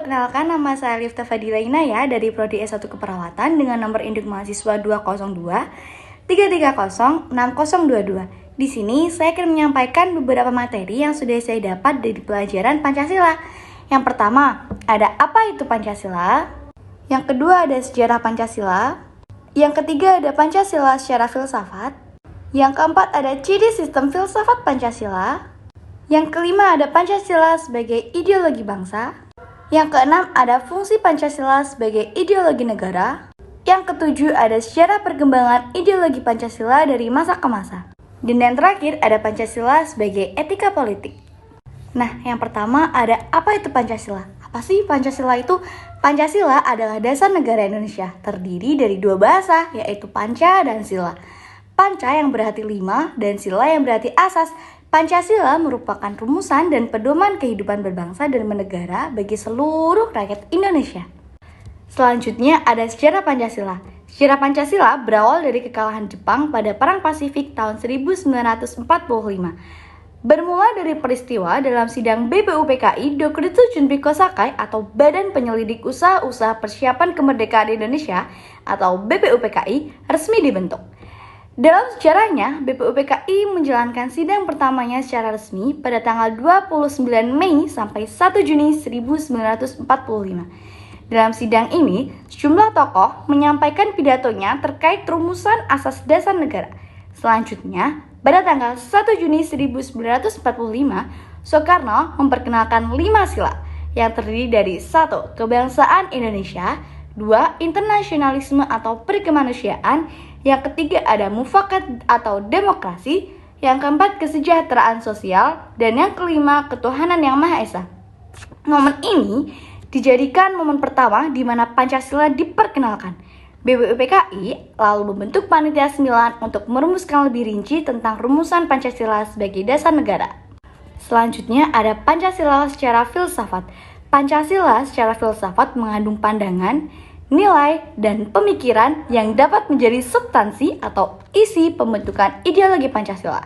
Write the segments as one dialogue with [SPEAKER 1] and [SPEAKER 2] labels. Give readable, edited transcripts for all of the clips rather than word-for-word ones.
[SPEAKER 1] perkenalkan nama saya Lifta Fadila Inaya dari Prodi S1 Keperawatan dengan nomor induk mahasiswa 202 330 6022. Di sini saya akan menyampaikan beberapa materi yang sudah saya dapat dari pelajaran Pancasila. Yang pertama, ada apa itu Pancasila? Yang kedua ada sejarah Pancasila. Yang ketiga ada Pancasila secara filsafat. Yang keempat ada ciri sistem filsafat Pancasila. Yang kelima ada Pancasila sebagai ideologi bangsa. Yang keenam ada fungsi Pancasila sebagai ideologi negara. Yang ketujuh ada sejarah perkembangan ideologi Pancasila dari masa ke masa. Dan yang terakhir ada Pancasila sebagai etika politik. Nah, yang pertama ada apa itu Pancasila? Apa sih Pancasila itu? Pancasila adalah dasar negara Indonesia, terdiri dari dua bahasa, yaitu Panca dan Sila. Panca yang berarti 5 dan Sila yang berarti asas. Pancasila merupakan rumusan dan pedoman kehidupan berbangsa dan bernegara bagi seluruh rakyat Indonesia. Selanjutnya ada sejarah Pancasila. Sejarah Pancasila berawal dari kekalahan Jepang pada Perang Pasifik tahun 1945. Bermula dari peristiwa dalam sidang BPUPKI Dokuritsu Junbiko Sakai atau Badan Penyelidik Usaha-Usaha Persiapan Kemerdekaan Indonesia atau BPUPKI resmi dibentuk. Dalam sejarahnya, BPUPKI menjalankan sidang pertamanya secara resmi pada tanggal 29 Mei sampai 1 Juni 1945. Dalam sidang ini, sejumlah tokoh menyampaikan pidatonya terkait rumusan asas dasar negara. Selanjutnya, pada tanggal 1 Juni 1945, Soekarno memperkenalkan 5 sila yang terdiri dari 1. Kebangsaan Indonesia, 2. Internasionalisme atau perkemanusiaan, yang ketiga ada mufakat atau demokrasi, yang keempat kesejahteraan sosial, dan yang kelima ketuhanan yang Maha Esa. Momen ini dijadikan momen pertama di mana Pancasila diperkenalkan. BPUPKI lalu membentuk panitia 9 untuk merumuskan lebih rinci tentang rumusan Pancasila sebagai dasar negara. Selanjutnya ada Pancasila secara filsafat. Pancasila secara filsafat mengandung pandangan, nilai, dan pemikiran yang dapat menjadi substansi atau isi pembentukan ideologi Pancasila.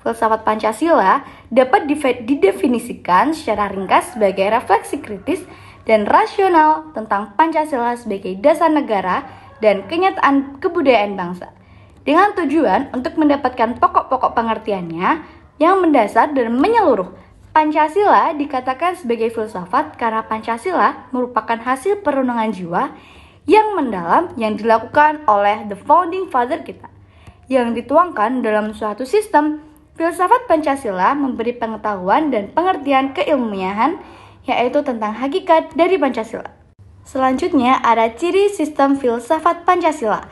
[SPEAKER 1] Filsafat Pancasila dapat didefinisikan secara ringkas sebagai refleksi kritis dan rasional tentang Pancasila sebagai dasar negara dan kenyataan kebudayaan bangsa, dengan tujuan untuk mendapatkan pokok-pokok pengertiannya yang mendasar dan menyeluruh. Pancasila dikatakan sebagai filsafat karena Pancasila merupakan hasil perenungan jiwa yang mendalam yang dilakukan oleh the founding father kita, yang dituangkan dalam suatu sistem. Filsafat Pancasila memberi pengetahuan dan pengertian keilmiahan, yaitu tentang hakikat dari Pancasila. Selanjutnya ada ciri sistem filsafat Pancasila.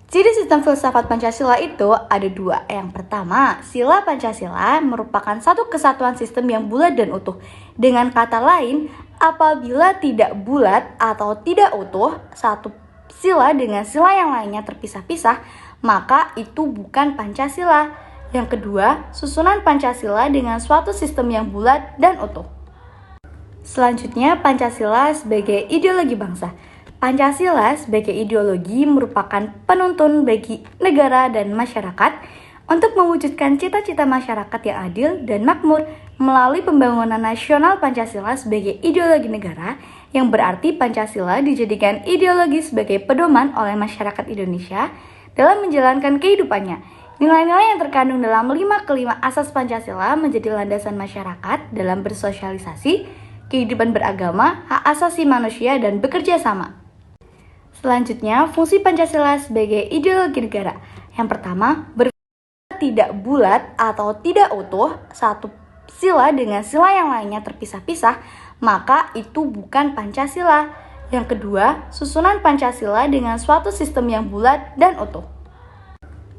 [SPEAKER 1] Ciri sistem filsafat Pancasila itu ada 2. Yang pertama, sila Pancasila merupakan satu kesatuan sistem yang bulat dan utuh. Dengan kata lain, apabila tidak bulat atau tidak utuh, satu sila dengan sila yang lainnya terpisah-pisah, maka itu bukan Pancasila. Yang kedua, susunan Pancasila dengan suatu sistem yang bulat dan utuh. Selanjutnya, Pancasila sebagai ideologi bangsa. Pancasila sebagai ideologi merupakan penuntun bagi negara dan masyarakat untuk mewujudkan cita-cita masyarakat yang adil dan makmur melalui pembangunan nasional. Pancasila sebagai ideologi negara, yang berarti Pancasila dijadikan ideologi sebagai pedoman oleh masyarakat Indonesia dalam menjalankan kehidupannya. Nilai-nilai yang terkandung dalam 5 kelima asas Pancasila menjadi landasan masyarakat dalam bersosialisasi, kehidupan beragama, hak asasi manusia, dan bekerja sama. Selanjutnya, fungsi Pancasila sebagai ideologi negara. Yang pertama, tidak bulat atau tidak utuh, satu sila dengan sila yang lainnya terpisah-pisah, maka itu bukan Pancasila. Yang kedua, susunan Pancasila dengan suatu sistem yang bulat dan utuh.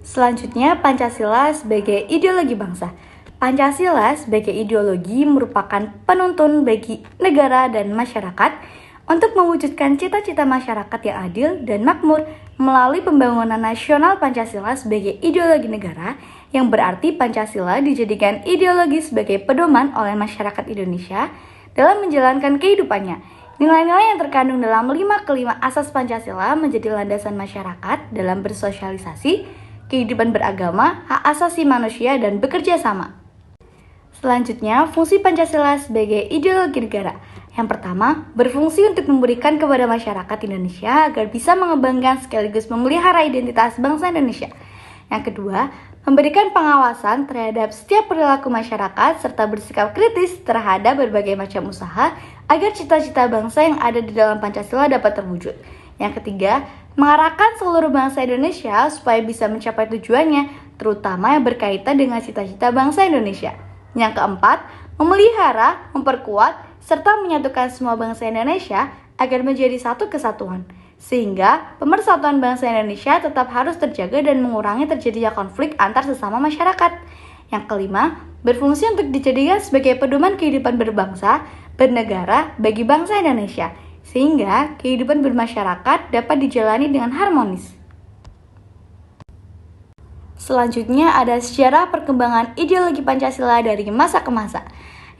[SPEAKER 1] Selanjutnya, Pancasila sebagai ideologi bangsa. Pancasila sebagai ideologi merupakan penuntun bagi negara dan masyarakat untuk mewujudkan cita-cita masyarakat yang adil dan makmur melalui pembangunan nasional. Pancasila sebagai ideologi negara, yang berarti Pancasila dijadikan ideologi sebagai pedoman oleh masyarakat Indonesia dalam menjalankan kehidupannya. Nilai-nilai yang terkandung dalam 5 kelima asas Pancasila menjadi landasan masyarakat dalam bersosialisasi, kehidupan beragama, hak asasi manusia, dan bekerja sama. Selanjutnya, fungsi Pancasila sebagai ideologi negara. Yang pertama, berfungsi untuk memberikan kepada masyarakat Indonesia agar bisa mengembangkan sekaligus memelihara identitas bangsa Indonesia. Yang kedua, memberikan pengawasan terhadap setiap perilaku masyarakat serta bersikap kritis terhadap berbagai macam usaha agar cita-cita bangsa yang ada di dalam Pancasila dapat terwujud. Yang ketiga, mengarahkan seluruh bangsa Indonesia supaya bisa mencapai tujuannya, terutama yang berkaitan dengan cita-cita bangsa Indonesia. Yang keempat, memelihara, memperkuat, serta menyatukan semua bangsa Indonesia agar menjadi satu kesatuan. Sehingga pemersatuan bangsa Indonesia tetap harus terjaga dan mengurangi terjadinya konflik antar sesama masyarakat. Yang kelima, berfungsi untuk dijadikan sebagai pedoman kehidupan berbangsa, bernegara bagi bangsa Indonesia, sehingga kehidupan bermasyarakat dapat dijalani dengan harmonis. Selanjutnya ada sejarah perkembangan ideologi Pancasila dari masa ke masa.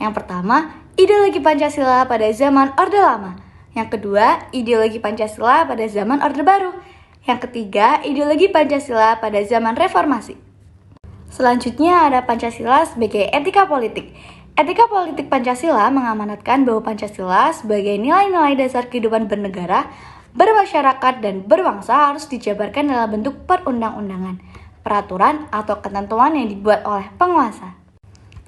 [SPEAKER 1] Yang pertama, ideologi Pancasila pada zaman Orde Lama. Yang kedua, ideologi Pancasila pada zaman Orde Baru. Yang ketiga, ideologi Pancasila pada zaman Reformasi. Selanjutnya ada Pancasila sebagai etika politik. Etika politik Pancasila mengamanatkan bahwa Pancasila sebagai nilai-nilai dasar kehidupan bernegara, bermasyarakat, dan berbangsa harus dijabarkan dalam bentuk perundang-undangan, peraturan, atau ketentuan yang dibuat oleh penguasa.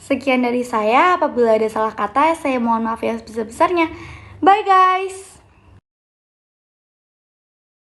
[SPEAKER 1] Sekian dari saya, apabila ada salah kata, saya mohon maaf yang sebesar-besarnya. Bye guys!